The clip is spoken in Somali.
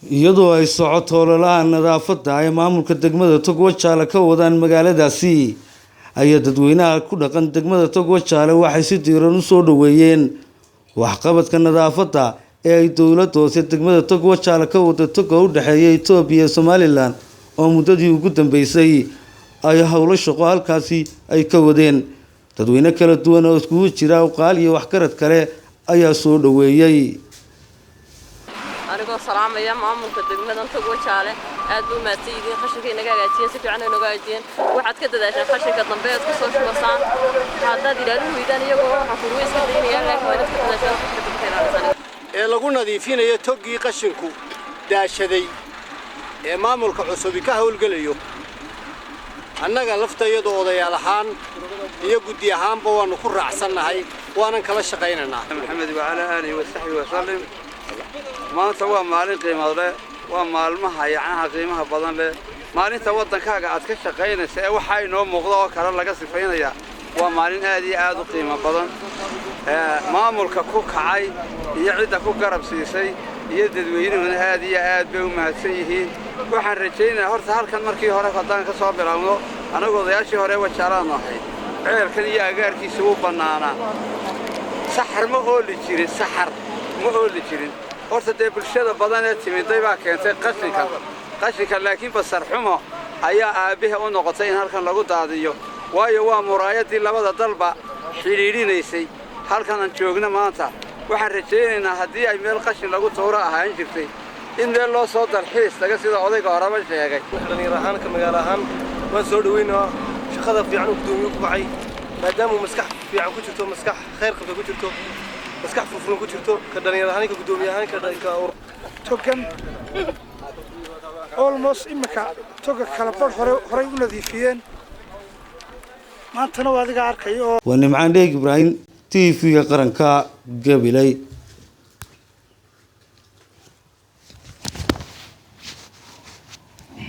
iyadoo ay socoto ololaha nadaafadda ay maamulka degmada Togwajaale ka wadaan magaaladaasi ayaa dadweynaha ku dhaqan degmada Togwajaale waxay si diiran u soo dhaweeyeen waxqabadka nadaafadda ee ay dowladda hoose degmada Togwajaale ka wada toga u dhaxeeya Itoobiya iyo Somaliland oo muddadii ugu dambeysay ay hawlo shaqo halkaasi ay ka wadeen dadweyne kala duwan oo isku jira uqaal iyo wax karad kale ayaa soo dhaweeyay anigoo salaamaya maamulka degmada Togwajaale aad u maatiyay qashinka inaga hagaajiyay si fiican inaga hagaajiyeen waxaad ka dadaashaan qashinka dambe aad ku soo shubasaan hadda ilaalin weydaan iyagoo waxa ku iska deynayaan laakiin waad ka dadaashaan qashinka ee lagu nadiifinayo togii qashinku daashaday ee maamulka cusub ka hawlgalayo annaga laftayada odayaal ahaan iyo guddi ahaanba waanu ku raacsanahay waanan kala shaqaynaynaa maxamed wa ala alihi wa sahbihi wa sallam maanta waa maalin qiimo leh waa maalmaha yacnaha qiimaha badan leh maalinta wadankaaga aad ka shaqaynaysa ee waxa inoo muuqdo oo kale laga sifaynaya waa maalin aad iyo aad u qiimo badan maamulka ku kacay iyo cidda ku garab siisay iyo dadweynuhuna aad iyo aad bay u mahadsan yihiin waxaan rajaynayaa horta halkan markii hore haddaan ka soo bilaawno anagoo odayaashii hore Wajaalaan ahay ceelkan iyo agaarkiisa u bannaanaa saxar ma ooli jirin horta dee bulshada badan ee timiday baa keentay qashinka laakiin basar xumo ayaa aabaha u noqotay in halkan lagu daadiyo waayo waa muraayadii labada dalba xiriirinaysay halkan aan joogno maanta waxaan rajaynaynaa haddii ay meel qashin lagu tuuro ahaan jirtay in meel loo soo dalxiis laga sida odayga horeba sheegay dhalinyaro ahaan ka magaalo ahaan waan soo dhaweynaa shaqada fiican u gudoomiye ku baxay maadaama maskax fiican ku jirto maskax khayr qabta ku jirto maskax furfuran ku jirto ka dhalinyaro ahaan ka gudoomiye ahaan ka togan almost imika toga kala bar hore u nadiifiyeen maantana waa adiga arkay oo waa Nimcaan Dheeg Ibrahim TV qaranka Gabiley.